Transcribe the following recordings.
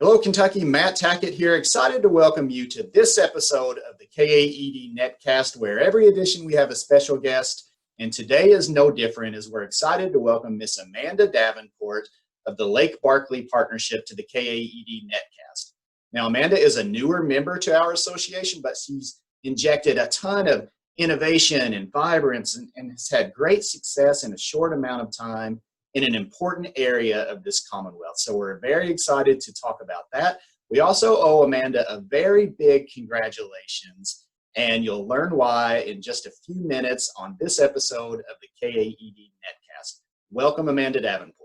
Hello, Kentucky. Matt Tackett here. Excited to welcome you to this episode of the KAED Netcast, where every edition we have a special guest. And today is no different, as we're excited to welcome Miss Amanda Davenport of the Lake Barkley Partnership to the KAED Netcast. Now, Amanda is a newer member to our association, but she's injected a ton of innovation and vibrance and has had great success in a short amount of time in an important area of this Commonwealth. So we're very excited to talk about that. We also owe Amanda a very big congratulations, and you'll learn why in just a few minutes on this episode of the KAED Netcast. Welcome, Amanda Davenport.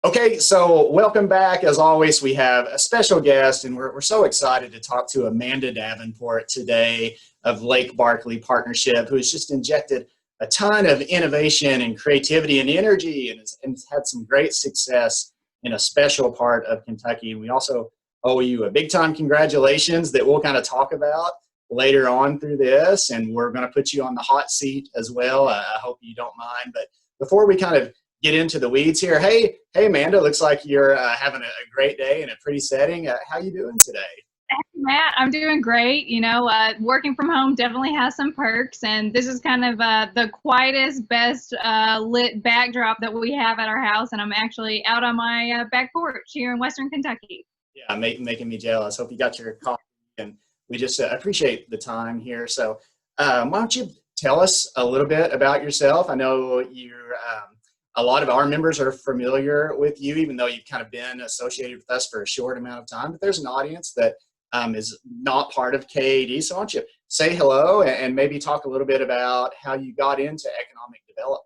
Okay, so welcome back. As always, we have a special guest, and we're so excited to talk to Amanda Davenport today of Lake Barkley Partnership, who has just injected a ton of innovation and creativity and energy and has had some great success in a special part of Kentucky. And we also owe you a big-time congratulations that we'll kind of talk about later on through this, and we're going to put you on the hot seat as well. I hope you don't mind. But before we kind of get into the weeds here, hey Amanda, looks like you're having a great day in a pretty setting. How you doing today? Hey, Matt, I'm doing great. You know, working from home definitely has some perks, and this is kind of the quietest, best lit backdrop that we have at our house, and I'm actually out on my back porch here in Western Kentucky. Yeah, making me jealous. Hope you got your coffee, and we just appreciate the time here. So why don't you tell us a little bit about yourself? I know you're a lot of our members are familiar with you, even though you've kind of been associated with us for a short amount of time, but there's an audience that is not part of KAED. So why don't you say hello and maybe talk a little bit about how you got into economic development?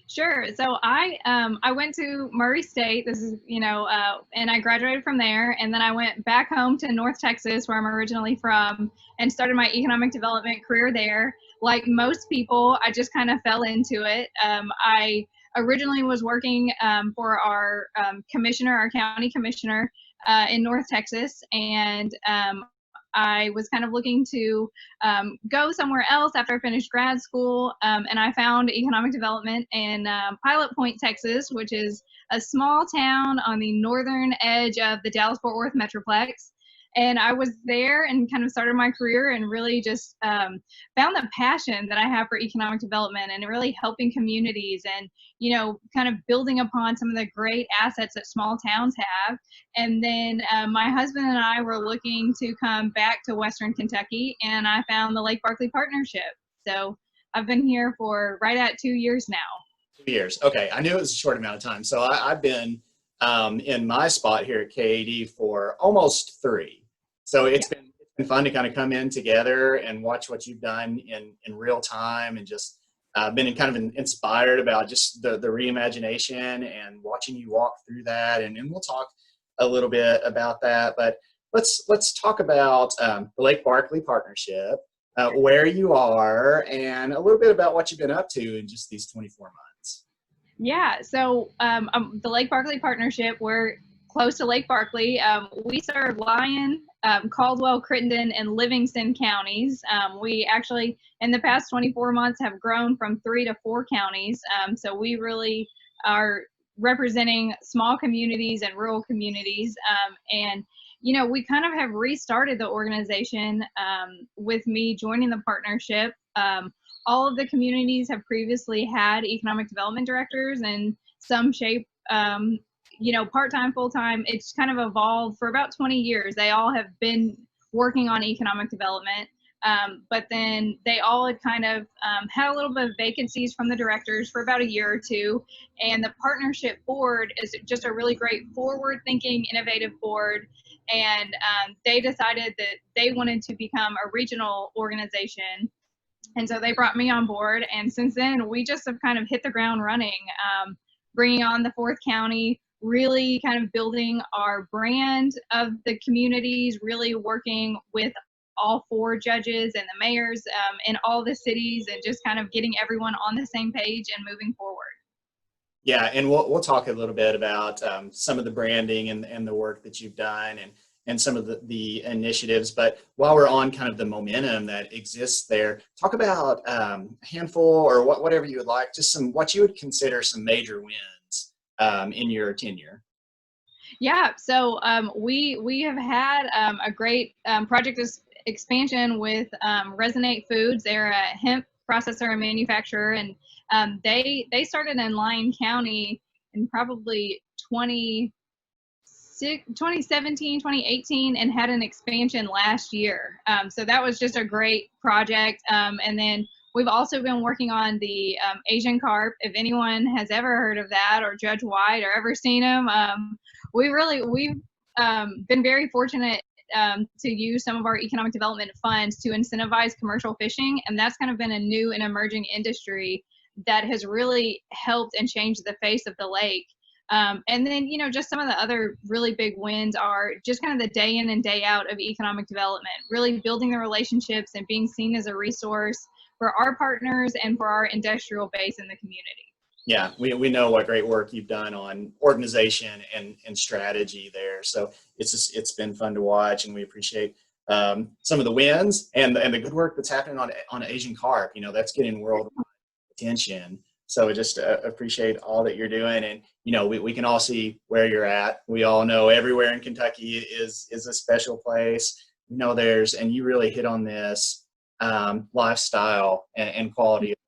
Sure. So I went to Murray State. This is, and I graduated from there. And then I went back home to North Texas, where I'm originally from, and started my economic development career there. Like most people, I just kind of fell into it. I originally was working for our commissioner, our county commissioner in North Texas, and I was kind of looking to go somewhere else after I finished grad school, and I found economic development in Pilot Point, Texas, which is a small town on the northern edge of the Dallas-Fort Worth Metroplex. And I was there and kind of started my career and really just found the passion that I have for economic development and really helping communities and, kind of building upon some of the great assets that small towns have. And then my husband and I were looking to come back to Western Kentucky, and I found the Lake Barkley Partnership. So I've been here for right at 2 years now. 2 years. Okay. I knew it was a short amount of time. So I've been in my spot here at KAED for almost 3. So it's been fun to kind of come in together and watch what you've done in real time, and just been kind of inspired about just the reimagination and watching you walk through that. And we'll talk a little bit about that. But let's talk about the Lake Barkley Partnership, where you are, and a little bit about what you've been up to in just these 24 months. Yeah. So the Lake Barkley Partnership, we're close to Lake Barkley. We serve Lyon, Caldwell, Crittenden, and Livingston counties. We actually, in the past 24 months, have grown from 3 to 4 counties. So we really are representing small communities and rural communities. And, we kind of have restarted the organization with me joining the partnership. All of the communities have previously had economic development directors in some shape, part-time, full-time. It's kind of evolved for about 20 years. They all have been working on economic development, but then they all had kind of had a little bit of vacancies from the directors for about a year or two. And the partnership board is just a really great forward-thinking, innovative board. And they decided that they wanted to become a regional organization. And so they brought me on board. And since then, we just have kind of hit the ground running, bringing on the 4th county, really kind of building our brand of the communities, really working with all 4 judges and the mayors in all the cities, and just kind of getting everyone on the same page and moving forward. Yeah, and we'll talk a little bit about some of the branding and the work that you've done, and some of the initiatives. But while we're on kind of the momentum that exists there, talk about a handful or whatever you would like, just what you would consider some major wins in your tenure. Yeah, so we have had a great project expansion with Resonate Foods. They're a hemp processor and manufacturer, and they started in Lyon County in probably 2017, 2018, and had an expansion last year. So that was just a great project. And then we've also been working on the Asian carp. If anyone has ever heard of that, or Judge White, or ever seen them, we've been very fortunate to use some of our economic development funds to incentivize commercial fishing, and that's kind of been a new and emerging industry that has really helped and changed the face of the lake. And then, just some of the other really big wins are just kind of the day in and day out of economic development, really building the relationships and being seen as a resource for our partners and for our industrial base in the community. Yeah, we know what great work you've done on organization and strategy there. So it's been fun to watch, and we appreciate some of the wins and the good work that's happening on Asian carp. That's getting worldwide attention. So just appreciate all that you're doing, and we can all see where you're at. We all know everywhere in Kentucky is a special place. And you really hit on this lifestyle and quality of life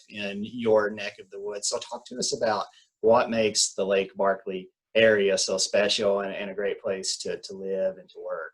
in your neck of the woods. So talk to us about what makes the Lake Barkley area so special and a great place to live and to work.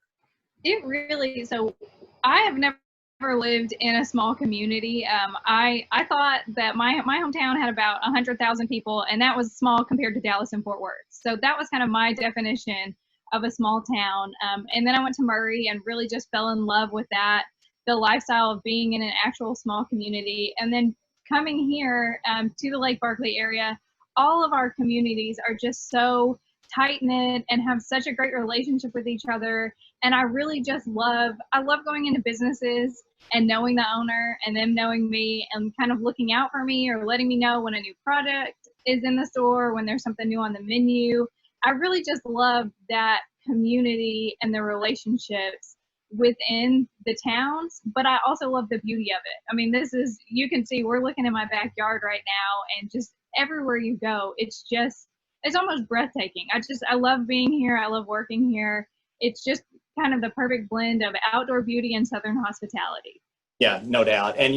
It really, so I have never lived in a small community. I thought that my hometown had about 100,000 people, and that was small compared to Dallas and Fort Worth. So that was kind of my definition of a small town. And then I went to Murray and really just fell in love with that, the lifestyle of being in an actual small community. And then coming here to the Lake Barkley area, all of our communities are just so tight-knit and have such a great relationship with each other. And I really just love going into businesses and knowing the owner and them knowing me and kind of looking out for me or letting me know when a new product is in the store, when there's something new on the menu. I really just love that community and the relationships within the towns, but I also love the beauty of it. I mean, you can see we're looking in my backyard right now, and just everywhere you go, it's almost breathtaking. I love being here. I love working here. It's just kind of the perfect blend of outdoor beauty and Southern hospitality. Yeah, no doubt. And,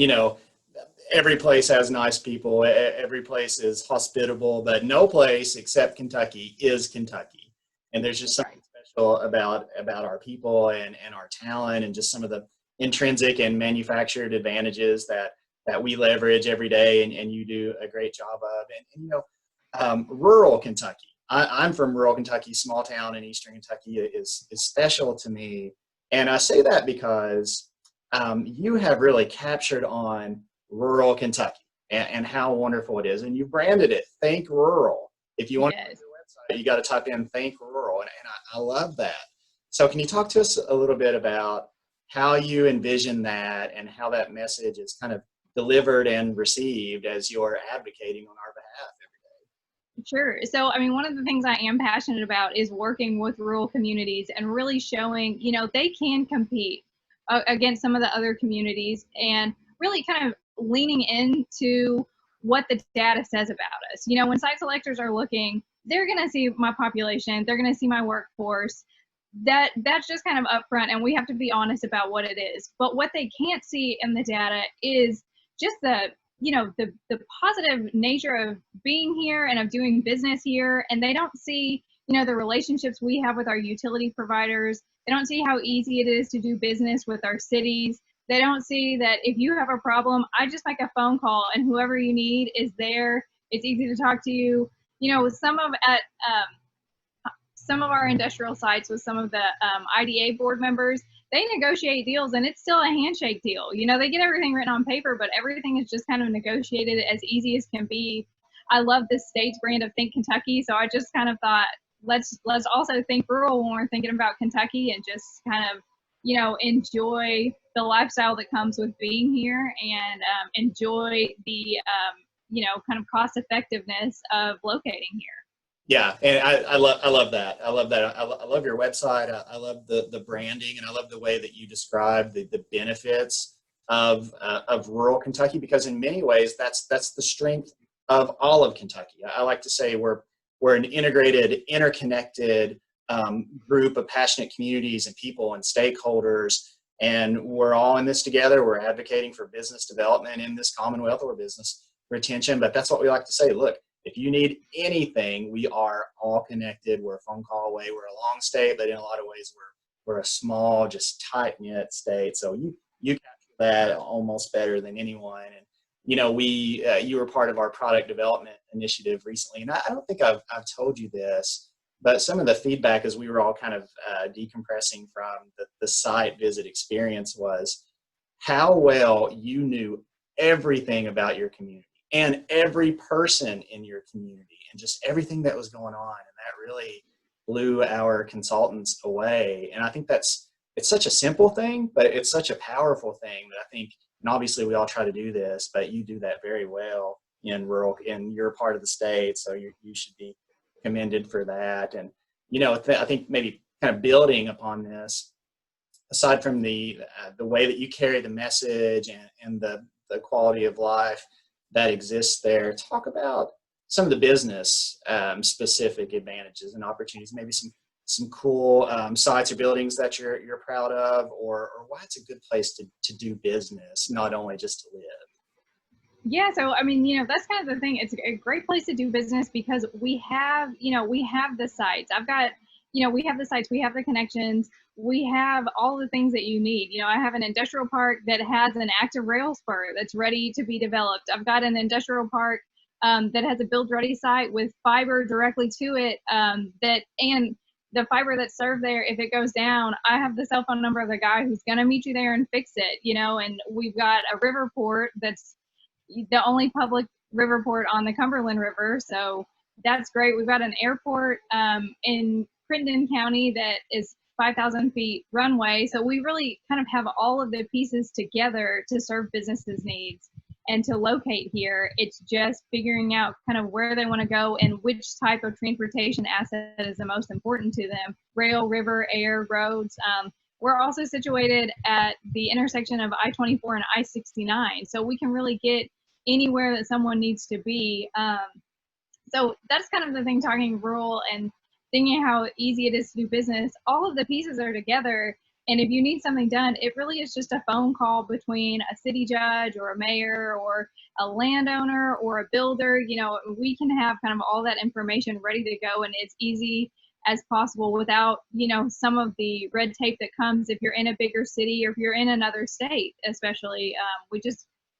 every place has nice people. Every place is hospitable, but no place except Kentucky is Kentucky. And there's just something special about our people and our talent and just some of the intrinsic and manufactured advantages that we leverage every day, and you do a great job of. And rural Kentucky. I'm from rural Kentucky. Small town in eastern Kentucky is special to me. And I say that because you have really captured on rural Kentucky and how wonderful it is. And you branded it Think Rural. If you want to go to the website, you got to type in Think Rural. And I love that. So can you talk to us a little bit about how you envision that and how that message is kind of delivered and received as you're advocating on our behalf? Sure. So, I mean, one of the things I am passionate about is working with rural communities and really showing, they can compete against some of the other communities, and really kind of leaning into what the data says about us. When site selectors are looking, they're going to see my population, they're going to see my workforce. That's just kind of upfront, and we have to be honest about what it is. But what they can't see in the data is just the positive nature of being here and of doing business here. And they don't see, the relationships we have with our utility providers. They don't see how easy it is to do business with our cities. They don't see that if you have a problem, I just make a phone call and whoever you need is there. It's easy to talk to you. Some of our industrial sites with some of the IDA board members, they negotiate deals and it's still a handshake deal. They get everything written on paper, but everything is just kind of negotiated as easy as can be. I love the state's brand of Think Kentucky. So I just kind of thought, let's also think rural when we're thinking about Kentucky, and just kind of, enjoy the lifestyle that comes with being here, and enjoy the, kind of cost effectiveness of locating here. Yeah, and I love that. I love that. I love your website. I love the branding, and I love the way that you describe the benefits of rural Kentucky, because in many ways that's the strength of all of Kentucky. I like to say we're an integrated, interconnected group of passionate communities and people and stakeholders, and we're all in this together. We're advocating for business development in this Commonwealth, or business retention. But that's what we like to say. Look, if you need anything, we are all connected. We're a phone call away. We're a long state, but in a lot of ways, we're a small, just tight knit state. So you capture that almost better than anyone. And we you were part of our product development initiative recently, and I don't think I've told you this, but some of the feedback as we were all kind of decompressing from the site visit experience was how well you knew everything about your community and every person in your community and just everything that was going on. And that really blew our consultants away. And I think it's such a simple thing, but it's such a powerful thing that I think, and obviously we all try to do this, but you do that very well in rural, in your part of the state. So you should be commended for that. And, I think maybe kind of building upon this, aside from the way that you carry the message and the quality of life that exists there, talk about some of the business specific advantages and opportunities, maybe some cool sites or buildings that you're proud of, or why it's a good place to do business, not only just to live. Yeah, so I mean, that's kind of the thing. It's a great place to do business because we have the sites. We have the sites, we have the connections, we have all the things that you need. I have an industrial park that has an active rail spur that's ready to be developed. I've got an industrial park that has a build-ready site with fiber directly to it, and the fiber that's served there, if it goes down, I have the cell phone number of the guy who's going to meet you there and fix it, and we've got a river port that's the only public river port on the Cumberland River, so that's great. We've got an airport in Crittenden County that is 5,000 feet runway, so we really kind of have all of the pieces together to serve businesses' needs and to locate here. It's just figuring out kind of where they want to go and which type of transportation asset is the most important to them: rail, river, air, roads. We're also situated at the intersection of I-24 and I-69, so we can really get anywhere that someone needs to be. So that's kind of the thing, talking rural and thinking how easy it is to do business. All of the pieces are together, and if you need something done, it really is just a phone call between a city judge or a mayor or a landowner or a builder. We can have kind of all that information ready to go, and it's easy as possible without, some of the red tape that comes if you're in a bigger city or if you're in another state, especially.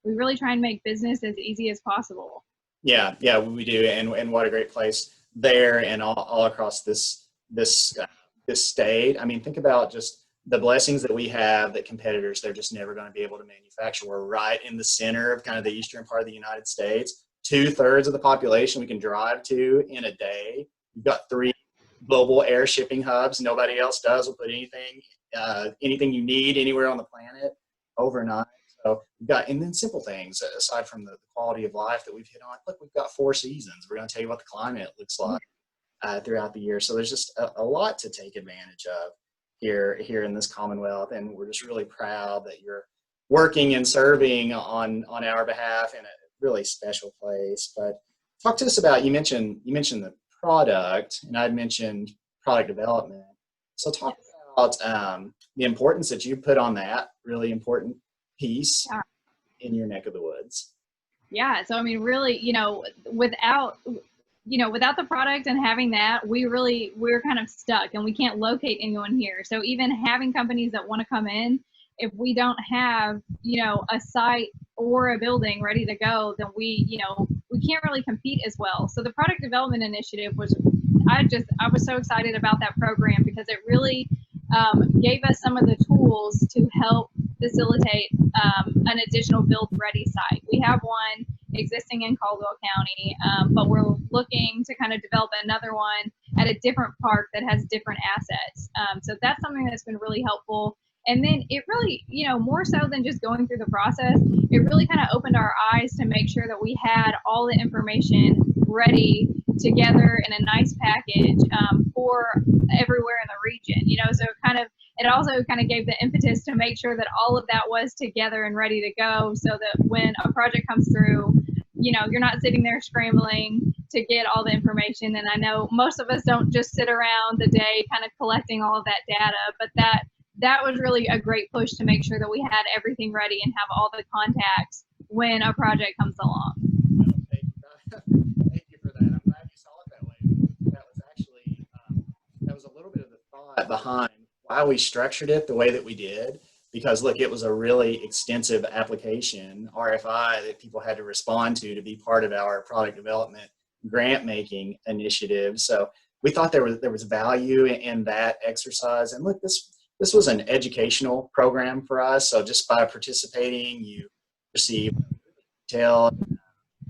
We really try and make business as easy as possible. Yeah, we do, and what a great place there and all across this state. I mean, think about just the blessings that we have that competitors, they're just never going to be able to manufacture. We're right in the center of kind of the eastern part of the United States. 2/3 of the population we can drive to in a day. We've got 3 global air shipping hubs. Nobody else does. We'll put anything you need anywhere on the planet overnight. So we've got, and then simple things aside from the quality of life that we've hit on. Look, we've got 4 seasons. We're going to tell you what the climate looks like throughout the year. So there's just a lot to take advantage of here in this Commonwealth, and we're just really proud that you're working and serving on our behalf in a really special place. But talk to us about, you mentioned the product, and I'd mentioned product development. So talk about the importance that you put on that really important piece in your neck of the woods. Yeah, so I mean, really, without the product and having that, we're kind of stuck and we can't locate anyone here. So even having companies that want to come in, if we don't have, a site or a building ready to go, then we can't really compete as well. So the product development initiative I was so excited about that program because it really gave us some of the tools to help facilitate an additional build-ready site. We have one existing in Caldwell County, but we're looking to kind of develop another one at a different park that has different assets. So that's something that's been really helpful. And then it really, more so than just going through the process, it really kind of opened our eyes to make sure that we had all the information ready together in a nice package for everywhere in the region. So it also kind of gave the impetus to make sure that all of that was together and ready to go, so that when a project comes through, you're not sitting there scrambling to get all the information. And I know most of us don't just sit around the day kind of collecting all of that data, but that was really a great push to make sure that we had everything ready and have all the contacts when a project comes along. Thank you for that. I'm glad you saw it that way. That was actually, that was a little bit of the thought behind why we structured it the way that we did. Because look, it was a really extensive application, RFI, that people had to respond to be part of our product development grant making initiative. So we thought there was value in that exercise. And look, this was an educational program for us. So just by participating, you receive detail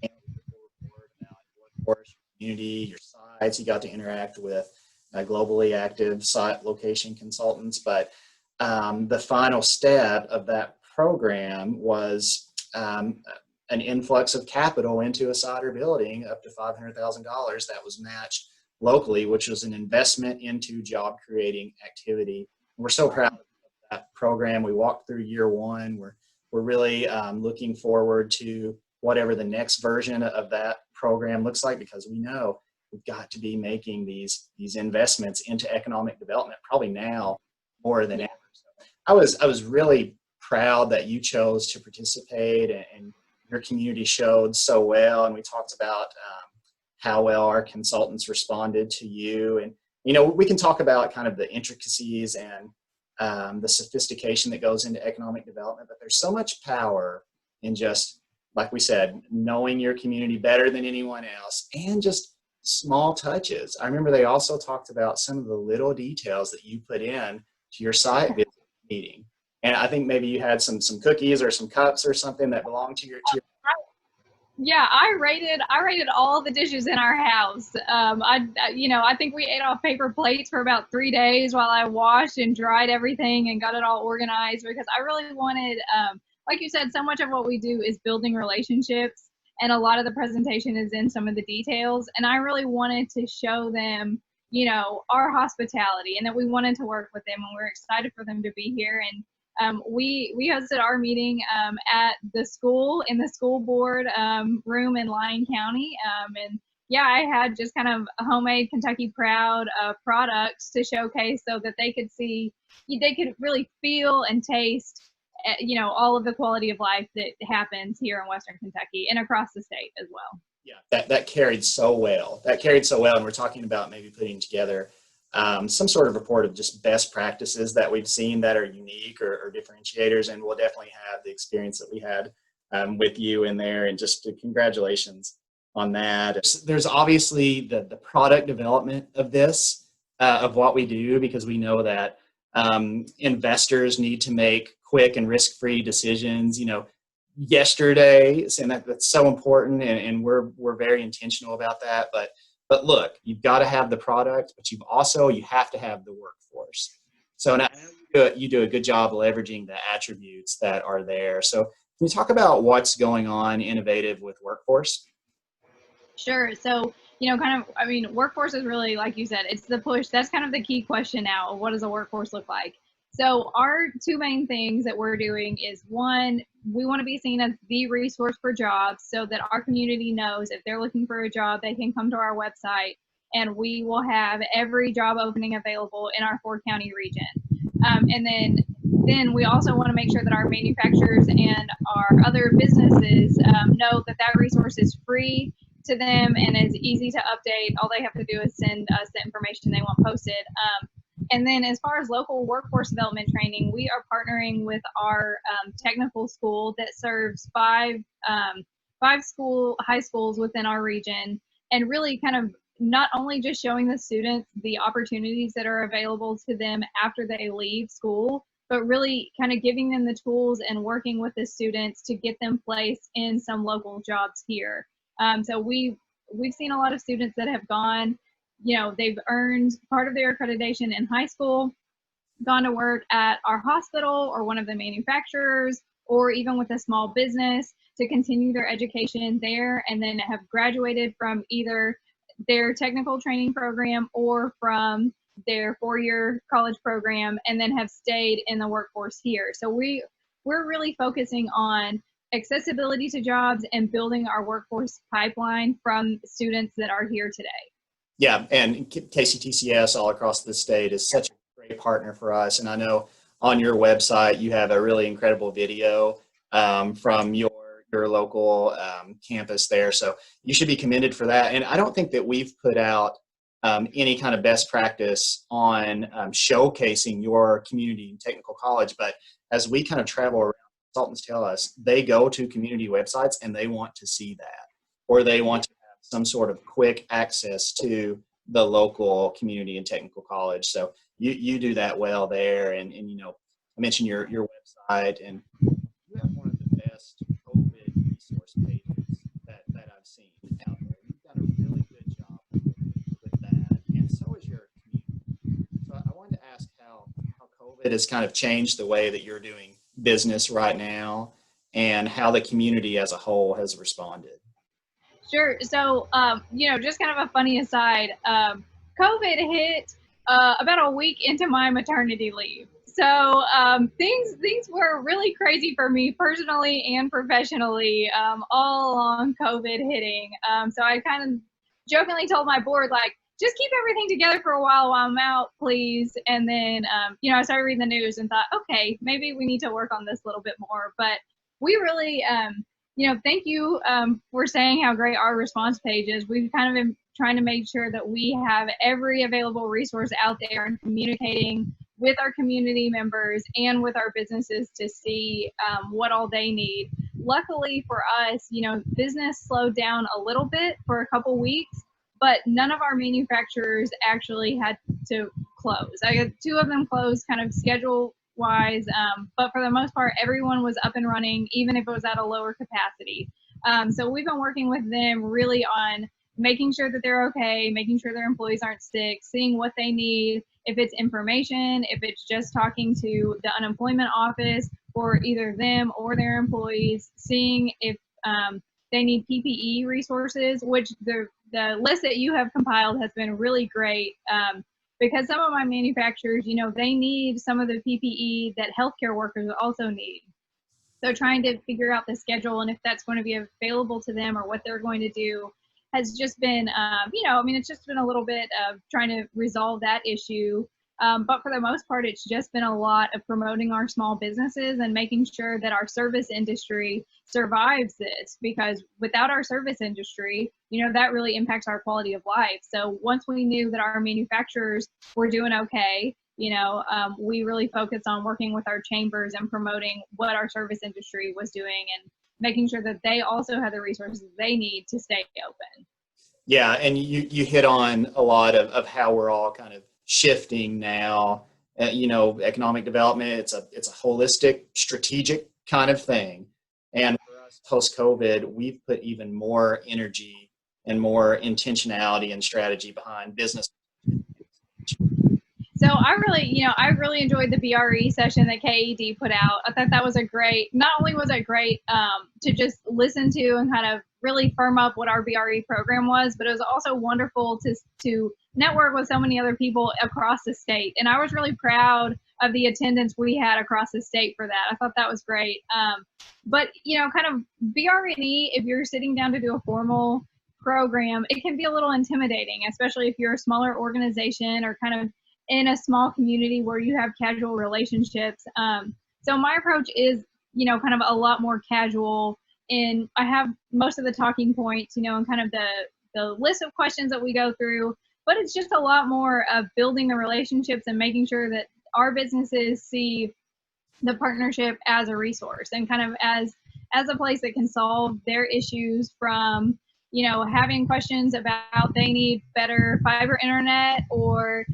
report about your workforce, your community, your sites. You got to interact with globally active site location consultants. But the final step of that program was an influx of capital into a cider building up to $500,000 that was matched locally, which was an investment into job creating activity. We're so proud of that program. We walked through year one. We're really looking forward to whatever the next version of that program looks like, because we know we've got to be making these investments into economic development probably now more than ever. So I was really proud that you chose to participate, and your community showed so well. And we talked about how well our consultants responded to you. And, we can talk about kind of the intricacies and the sophistication that goes into economic development, but there's so much power in just, like we said, knowing your community better than anyone else, and just small touches. I remember they also talked about some of the little details that you put in to your site visit meeting. And I think maybe you had some cookies or some cups or something that belonged to your Yeah, I rated all the dishes in our house. I think we ate off paper plates for about 3 days while I washed and dried everything and got it all organized, because I really wanted, like you said, so much of what we do is building relationships, and a lot of the presentation is in some of the details. And I really wanted to show them, our hospitality, and that we wanted to work with them, and we're excited for them to be here. And we hosted our meeting at the school, in the school board room in Lyon County. And yeah, I had just kind of homemade Kentucky Proud products to showcase, so that they could see, they could really feel and taste, all of the quality of life that happens here in Western Kentucky and across the state as well. Yeah, that carried so well. And we're talking about maybe putting together some sort of report of just best practices that we've seen that are unique or differentiators. And we'll definitely have the experience that we had with you in there. And just congratulations on that. There's obviously the product development of this, of what we do, because we know that investors need to make quick and risk-free decisions, yesterday, and that's so important. And we're very intentional about that. But look, you've got to have the product, but you have to have the workforce. So now you do a good job leveraging the attributes that are there. So can you talk about what's going on innovative with workforce? Sure. So, workforce is really, like you said, it's the push. That's kind of the key question now. What does a workforce look like? So our two main things that we're doing is, one, we want to be seen as the resource for jobs, so that our community knows if they're looking for a job, they can come to our website, and we will have every job opening available in our 4-county region. And then we also want to make sure that our manufacturers and our other businesses know that that resource is free to them and is easy to update. All they have to do is send us the information they want posted. And then as far as local workforce development training, we are partnering with our technical school that serves five high schools within our region, and really kind of not only just showing the students the opportunities that are available to them after they leave school, but really kind of giving them the tools and working with the students to get them placed in some local jobs here. So we've seen a lot of students that have gone, they've earned part of their accreditation in high school, gone to work at our hospital or one of the manufacturers, or even with a small business, to continue their education there and then have graduated from either their technical training program or from their 4-year college program and then have stayed in the workforce here. So we're really focusing on accessibility to jobs and building our workforce pipeline from students that are here today. Yeah, and KCTCS all across the state is such a great partner for us. And I know on your website you have a really incredible video from your local campus there. So you should be commended for that. And I don't think that we've put out any kind of best practice on showcasing your community and technical college. But as we kind of travel around, consultants tell us they go to community websites and they want to see that, or they want to have some sort of quick access to the local community and technical college. So you do that well there. And you know, I mentioned your website, and you have one of the best COVID resource pages that I've seen out there. You've done a really good job with that, and so is your community. So I wanted to ask how COVID has kind of changed the way that you're doing business right now, and how the community as a whole has responded. Sure. So, you know, just kind of a funny aside, COVID hit about a week into my maternity leave. So things were really crazy for me personally and professionally all along COVID hitting. So I kind of jokingly told my board, like, just keep everything together for a while I'm out, please. And then, you know, I started reading the news and thought, okay, maybe we need to work on this a little bit more. But we really, you know, thank you for saying how great our response page is. We've kind of been trying to make sure that we have every available resource out there and communicating with our community members and with our businesses to see what all they need. Luckily for us, you know, business slowed down a little bit for a couple weeks, but none of our manufacturers actually had to close. I got 2 of them closed kind of schedule wise, but for the most part, everyone was up and running, even if it was at a lower capacity. So we've been working with them really on making sure that they're okay, making sure their employees aren't sick, seeing what they need, if it's information, if it's just talking to the unemployment office for either them or their employees, seeing if they need PPE resources, which the list that you have compiled has been really great. Because some of my manufacturers, you know, they need some of the PPE that healthcare workers also need. So trying to figure out the schedule and if that's going to be available to them or what they're going to do has just been, you know, I mean, it's just been a little bit of trying to resolve that issue. But for the most part, it's just been a lot of promoting our small businesses and making sure that our service industry survives this, because without our service industry, you know, that really impacts our quality of life. So once we knew that our manufacturers were doing okay, you know, we really focused on working with our chambers and promoting what our service industry was doing and making sure that they also have the resources they need to stay open. Yeah, and you hit on a lot of how we're all kind of shifting now. You know, economic development, it's a holistic, strategic kind of thing. And for us, post-COVID, we've put even more energy and more intentionality and strategy behind business. So I really enjoyed the BRE session that KAED put out. I thought that was not only was it great to just listen to and kind of really firm up what our BRE program was, but it was also wonderful to network with so many other people across the state. And I was really proud of the attendance we had across the state for that. I thought that was great. But, you know, kind of BRE, if you're sitting down to do a formal program, it can be a little intimidating, especially if you're a smaller organization or kind of in a small community where you have casual relationships. So my approach is, you know, kind of a lot more casual, and I have most of the talking points, you know, and kind of the list of questions that we go through, but it's just a lot more of building the relationships and making sure that our businesses see the partnership as a resource and kind of as a place that can solve their issues, from, you know, having questions about they need better fiber internet or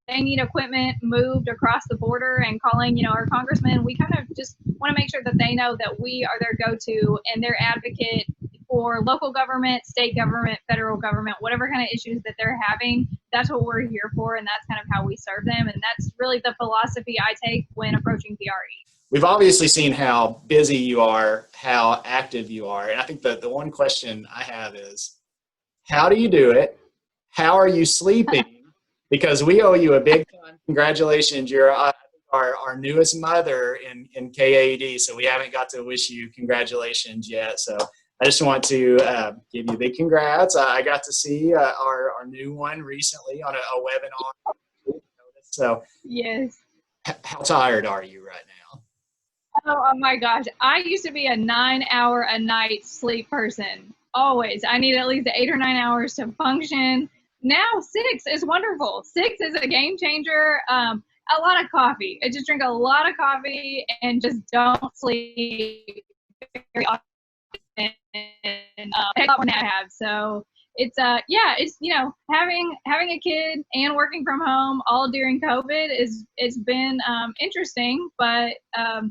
they need equipment moved across the border and calling, you know, our congressman. We kind of just want to make sure that they know that we are their go-to and their advocate for local government, state government, federal government, whatever kind of issues that they're having. That's what we're here for, and that's kind of how we serve them. And that's really the philosophy I take when approaching BRE. we've obviously seen how busy you are, how active you are. And I think the one question I have is, how do you do it? How are you sleeping? Because we owe you a big time congratulations. You're our newest mother in KAED, so we haven't got to wish you congratulations yet. So I just want to give you big congrats. I got to see our new one recently on a webinar. So Yes. how tired are you right now? Oh my gosh. I used to be a 9-hour a night sleep person. Always. I need at least 8 or 9 hours to function. Now 6 is wonderful. 6 is a game changer. A lot of coffee. I just drink a lot of coffee and just don't sleep very often. And a lot more than I have. So it's it's having a kid and working from home all during COVID it's been interesting, but I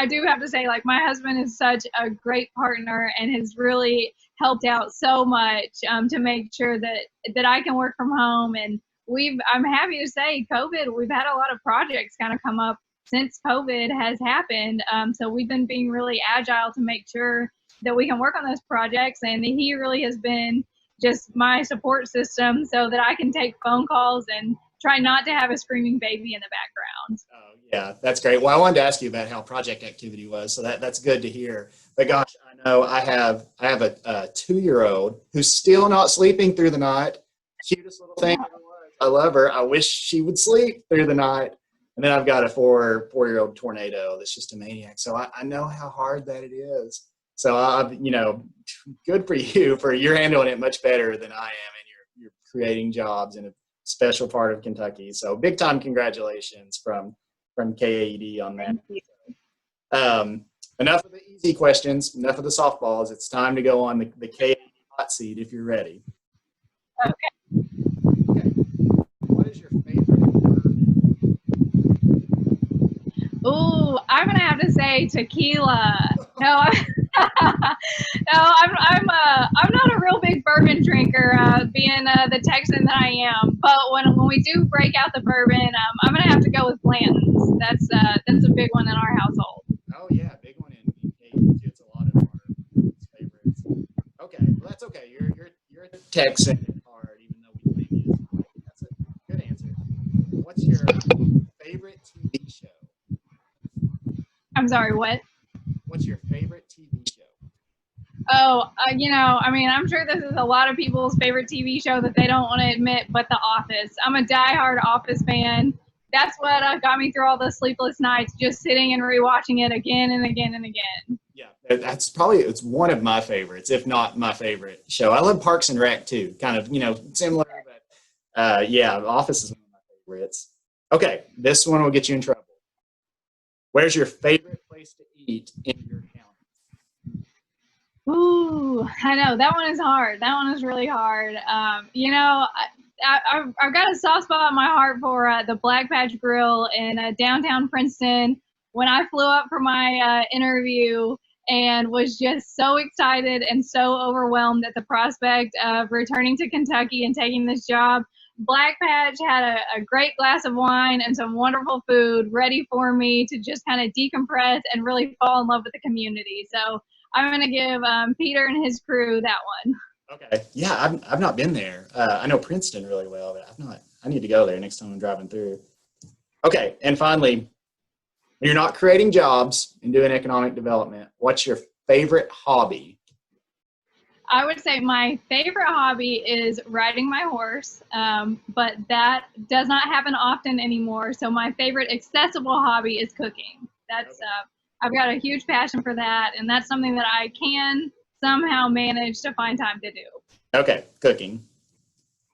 do have to say, like, my husband is such a great partner and has really helped out so much to make sure that I can work from home. And I'm happy to say we've had a lot of projects kind of come up since COVID has happened. So we've been being really agile to make sure that we can work on those projects. And he really has been just my support system so that I can take phone calls and try not to have a screaming baby in the background. Oh, yeah, that's great. Well, I wanted to ask you about how project activity was, so that's good to hear. But gosh, I know I have a 2-year-old who's still not sleeping through the night. Cutest little thing ever was. I love her. I wish she would sleep through the night. And then I've got a 4-year-old tornado that's just a maniac. So I know how hard that it is. So good for you. You're handling it much better than I am, and you're creating jobs in a special part of Kentucky. So big time congratulations from KAED on that. Enough of the easy questions, enough of the softballs. It's time to go on the KAED hot seat if you're ready. Okay. What is your favorite bourbon? Ooh, I'm gonna have to say tequila. No, I'm not a real big bourbon drinker, being the Texan that I am. But when we do break out the bourbon, I'm gonna have to go with Blanton's. That's a big one in our household. Oh yeah, big one in KAED too. It's a lot of our favorites. Okay, well that's okay. You're a Texan at heart, even though we claim you. That's a good answer. What's your favorite TV show? I'm sorry, what? What's your favorite TV show? Oh, I'm sure this is a lot of people's favorite TV show that they don't want to admit, but The Office. I'm a diehard Office fan. That's what got me through all the sleepless nights, just sitting and rewatching it again and again and again. Yeah, it's one of my favorites, if not my favorite show. I love Parks and Rec too, kind of, similar, but Office is one of my favorites. Okay, this one will get you in trouble. Where's your favorite place to eat in your county? Ooh, I know that one is hard. That one is really hard. I've got a soft spot in my heart for the Black Patch Grill in downtown Princeton. When I flew up for my interview and was just so excited and so overwhelmed at the prospect of returning to Kentucky and taking this job, Black Patch had a great glass of wine and some wonderful food ready for me to just kind of decompress and really fall in love with the community. So I'm going to give Peter and his crew that one. Okay. Yeah, I've not been there. I know Princeton really well, but I've not. I need to go there next time I'm driving through. Okay, and finally, when you're not creating jobs and doing economic development, what's your favorite hobby? I would say my favorite hobby is riding my horse, but that does not happen often anymore. So my favorite accessible hobby is cooking. I've got a huge passion for that, and that's something that I can somehow manage to find time to do. Okay, cooking.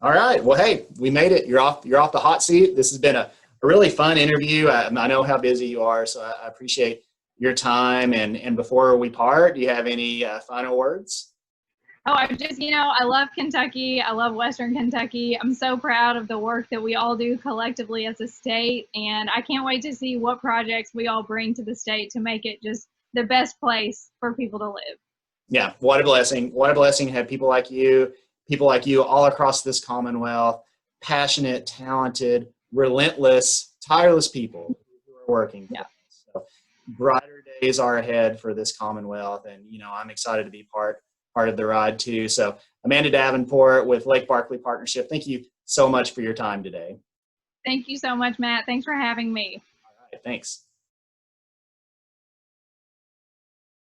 All right. Well, hey, we made it. You're off the hot seat. This has been a really fun interview. I know how busy you are, so I appreciate your time. And before we part, do you have any final words? Oh, I love Kentucky. I love Western Kentucky. I'm so proud of the work that we all do collectively as a state, and I can't wait to see what projects we all bring to the state to make it just the best place for people to live. Yeah, what a blessing. What a blessing to have people like you all across this Commonwealth, passionate, talented, relentless, tireless people who are working. Yeah. So brighter days are ahead for this Commonwealth. And, I'm excited to be part of the ride too. So Amanda Davenport with Lake Barkley Partnership, thank you so much for your time today. Thank you so much, Matt. Thanks for having me. All right, thanks.